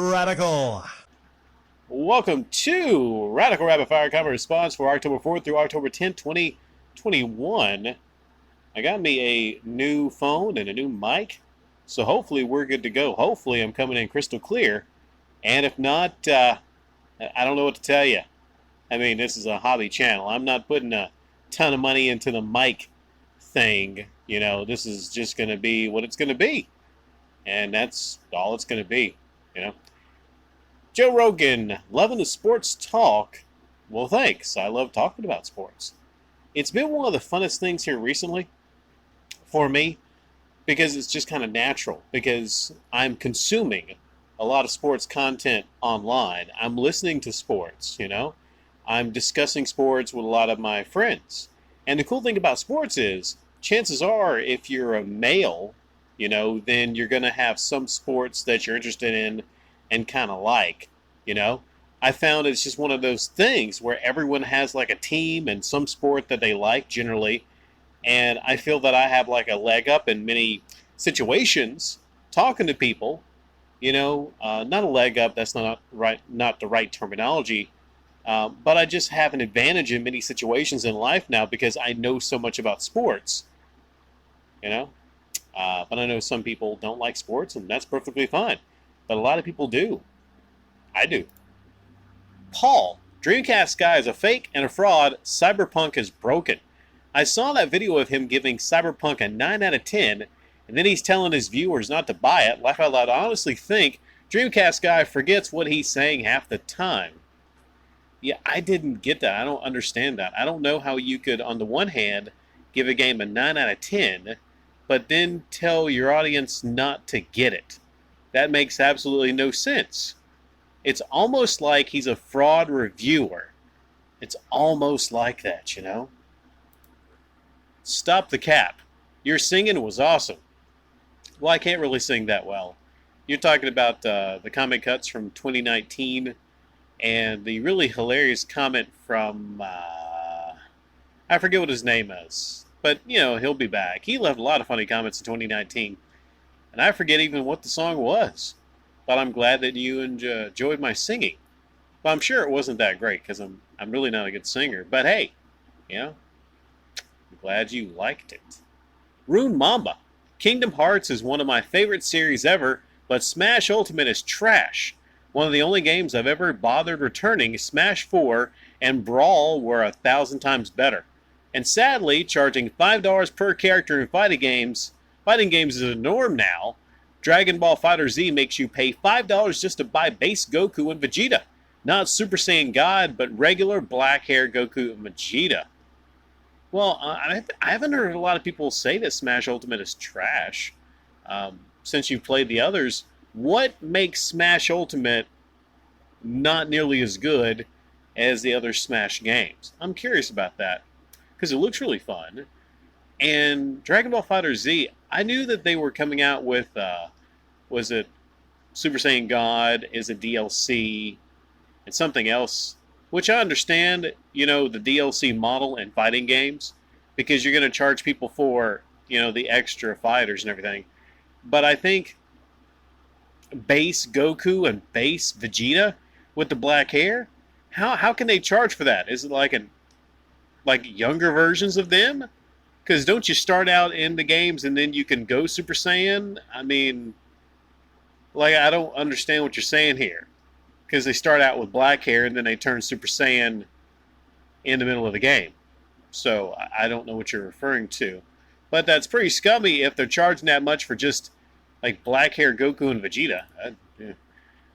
Radical. Welcome to Radical Rapid Fire Cover Response for October 4th through October 10th, 2021. I got me a new phone and a new mic, so hopefully we're good to go. Hopefully I'm coming in crystal clear, and if not, I don't know what to tell you. I mean, this is a hobby channel. I'm not putting a ton of money into the mic thing. This is just going to be what it's going to be, and that's all it's going to be, you know. Joe Rogan, loving the sports talk. Well, thanks. I love talking about sports. It's been one of the funnest things here recently for me because it's just kind of natural, because I'm consuming a lot of sports content online. I'm listening to sports. I'm discussing sports with a lot of my friends. And the cool thing about sports is, chances are, if you're a male, then you're going to have some sports that you're interested in and kind of like. I found it's just one of those things where everyone has like a team and some sport that they like generally, and I feel that I have like a leg up in many situations talking to people. Not a leg up. That's not the right terminology. But I just have an advantage in many situations in life now because I know so much about sports. You know, but I know some people don't like sports, and that's perfectly fine. But a lot of people do. I do. Paul, Dreamcast guy is a fake and a fraud. Cyberpunk is broken. I saw that video of him giving Cyberpunk a 9 out of 10, and then he's telling his viewers not to buy it. Laugh out loud. I honestly think Dreamcast guy forgets what he's saying half the time. Yeah, I didn't get that. I don't understand that. I don't know how you could, on the one hand, give a game a 9 out of 10, but then tell your audience not to get it. That makes absolutely no sense. It's almost like he's a fraud reviewer. It's almost like that. Stop the cap. Your singing was awesome. Well, I can't really sing that well. You're talking about the comment cuts from 2019 and the really hilarious comment from, I forget what his name is. But, he'll be back. He left a lot of funny comments in 2019. And I forget even what the song was. But I'm glad that you enjoyed my singing. But I'm sure it wasn't that great because I'm really not a good singer. But hey, I'm glad you liked it. Rune Mamba. Kingdom Hearts is one of my favorite series ever, but Smash Ultimate is trash. One of the only games I've ever bothered returning, Smash 4 and Brawl were 1,000 times better. And sadly, charging $5 per character in fighting games is a norm now. Dragon Ball FighterZ makes you pay $5 just to buy base Goku and Vegeta. Not Super Saiyan God, but regular black hair Goku and Vegeta. Well, I haven't heard a lot of people say that Smash Ultimate is trash. Since you've played the others, what makes Smash Ultimate not nearly as good as the other Smash games? I'm curious about that, because it looks really fun. And Dragon Ball FighterZ, I knew that they were coming out with, was it Super Saiyan God, is a DLC, and something else, which I understand, the DLC model in fighting games, because you're going to charge people for, the extra fighters and everything. But I think base Goku and base Vegeta with the black hair, how can they charge for that? Is it like younger versions of them? Because don't you start out in the games and then you can go Super Saiyan? I mean, I don't understand what you're saying here. Because they start out with black hair and then they turn Super Saiyan in the middle of the game. So I don't know what you're referring to. But that's pretty scummy if they're charging that much for just black hair Goku and Vegeta. Yeah.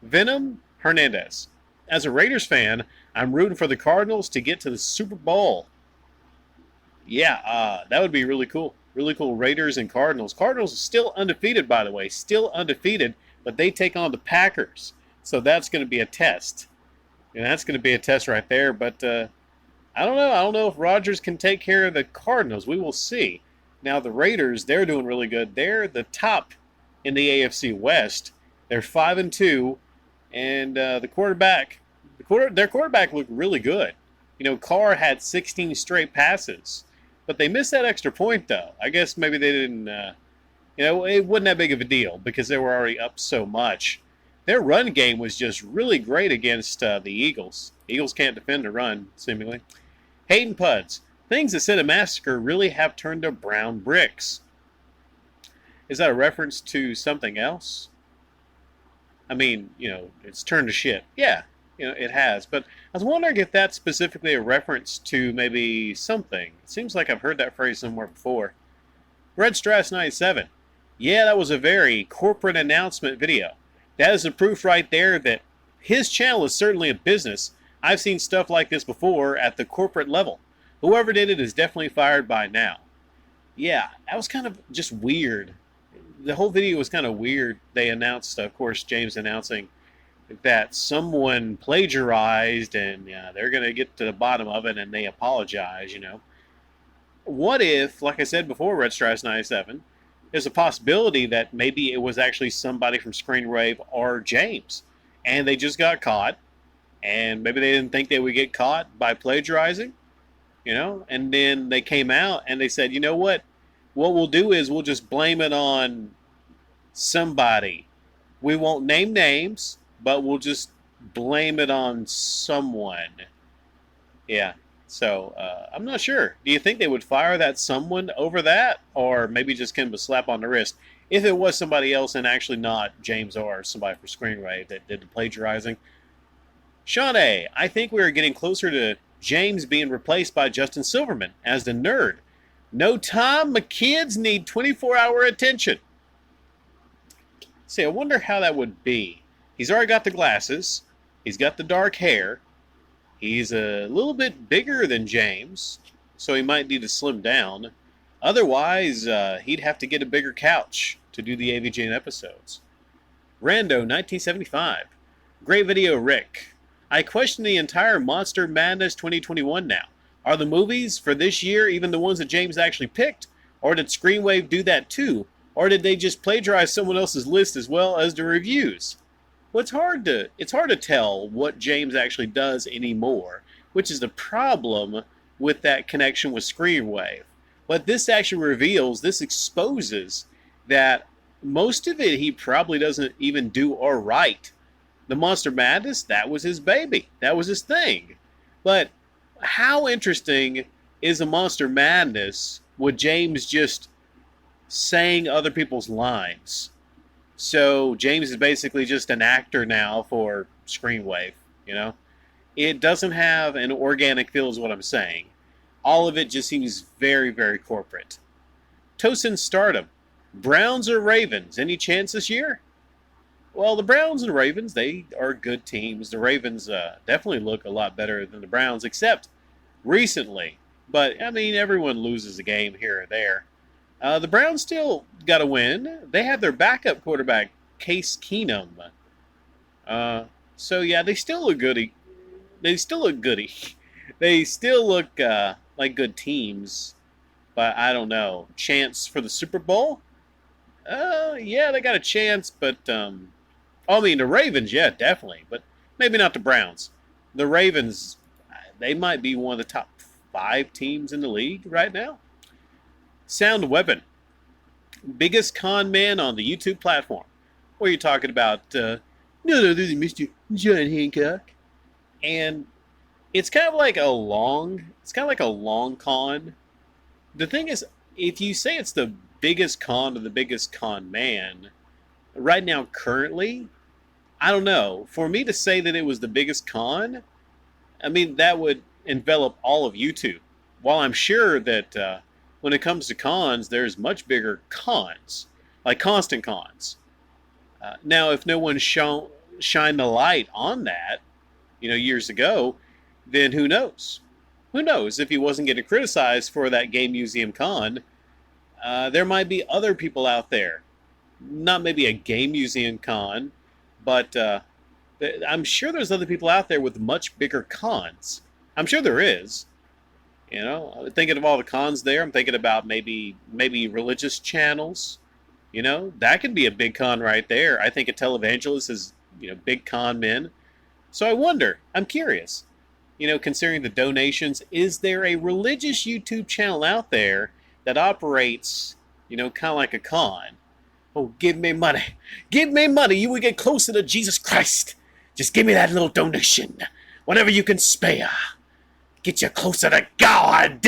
Venom Hernandez. As a Raiders fan, I'm rooting for the Cardinals to get to the Super Bowl. Yeah, that would be really cool. Really cool. Raiders and Cardinals. Cardinals are still undefeated, by the way. Still undefeated, but they take on the Packers. So that's going to be a test. And that's going to be a test right there. But I don't know. I don't know if Rodgers can take care of the Cardinals. We will see. Now, the Raiders, they're doing really good. They're the top in the AFC West. They're 5-2. And their quarterback looked really good. Carr had 16 straight passes. But they missed that extra point, though. I guess maybe they didn't, it wasn't that big of a deal because they were already up so much. Their run game was just really great against the Eagles. Eagles can't defend a run, seemingly. Hayden Puds. Things that Cinemassacre Massacre really have turned to brown bricks. Is that a reference to something else? I mean, it's turned to shit. Yeah, it has. But I was wondering if that's specifically a reference to maybe something. It seems like I've heard that phrase somewhere before. Red Strass 97. Yeah, that was a very corporate announcement video. That is the proof right there that his channel is certainly a business. I've seen stuff like this before at the corporate level. Whoever did it is definitely fired by now. Yeah, that was kind of just weird. The whole video was kind of weird. They announced, of course, James announcing that someone plagiarized and they're going to get to the bottom of it and they apologize, What if, like I said before, Red Strass 97, there's a possibility that maybe it was actually somebody from Screenwave or James, and they just got caught, and maybe they didn't think they would get caught by plagiarizing, and then they came out and they said, you know what we'll do is we'll just blame it on somebody. We won't name names, but we'll just blame it on someone. Yeah. So, I'm not sure. Do you think they would fire that someone over that? Or maybe just give him a slap on the wrist? If it was somebody else and actually not James or somebody from Screenwave that did the plagiarizing. Sean A., I think we are getting closer to James being replaced by Justin Silverman as the nerd. No time, my kids need 24-hour attention. See, I wonder how that would be. He's already got the glasses. He's got the dark hair. He's a little bit bigger than James, so he might need to slim down. Otherwise, he'd have to get a bigger couch to do the AVGN episodes. Rando, 1975. Great video, Rick. I question the entire Monster Madness 2021 now. Are the movies for this year even the ones that James actually picked? Or did Screenwave do that too? Or did they just plagiarize someone else's list as well as the reviews? Well, it's hard to tell what James actually does anymore, which is the problem with that connection with Screenwave. What this actually reveals, this exposes that most of it he probably doesn't even do or write. The Monster Madness, that was his baby. That was his thing. But how interesting is a Monster Madness with James just saying other people's lines? So James is basically just an actor now for Screenwave, It doesn't have an organic feel is what I'm saying. All of it just seems very, very corporate. Tosin Stardom. Browns or Ravens? Any chance this year? Well, the Browns and Ravens, they are good teams. The Ravens definitely look a lot better than the Browns, except recently. But, I mean, everyone loses a game here or there. The Browns still got to win. They have their backup quarterback, Case Keenum. So, yeah, they still look goody. They still look goody. They still look like good teams. But I don't know. Chance for the Super Bowl? Yeah, they got a chance, but... I mean, the Ravens, yeah, definitely. But maybe not the Browns. The Ravens, they might be one of the top 5 teams in the league right now. Sound Weapon. Biggest con man on the YouTube platform. What are you talking about? No, this is Mr. John Hancock. And it's kind of like a long con. The thing is, if you say it's the biggest con of the biggest con man, right now, currently, I don't know. For me to say that it was the biggest con, I mean, that would envelop all of YouTube. While I'm sure that when it comes to cons, there's much bigger cons, like constant cons. Now, if no one shined the light on that, years ago, then who knows? Who knows if he wasn't getting criticized for that Game Museum con? There might be other people out there. Not maybe a Game Museum con, but I'm sure there's other people out there with much bigger cons. I'm sure there is. I'm thinking of all the cons there. I'm thinking about maybe religious channels. That could be a big con right there. I think a televangelist is, big con men. So I wonder, I'm curious, considering the donations, is there a religious YouTube channel out there that operates, kind of like a con? Oh, give me money. Give me money. You will get closer to Jesus Christ. Just give me that little donation. Whatever you can spare. Get you closer to God.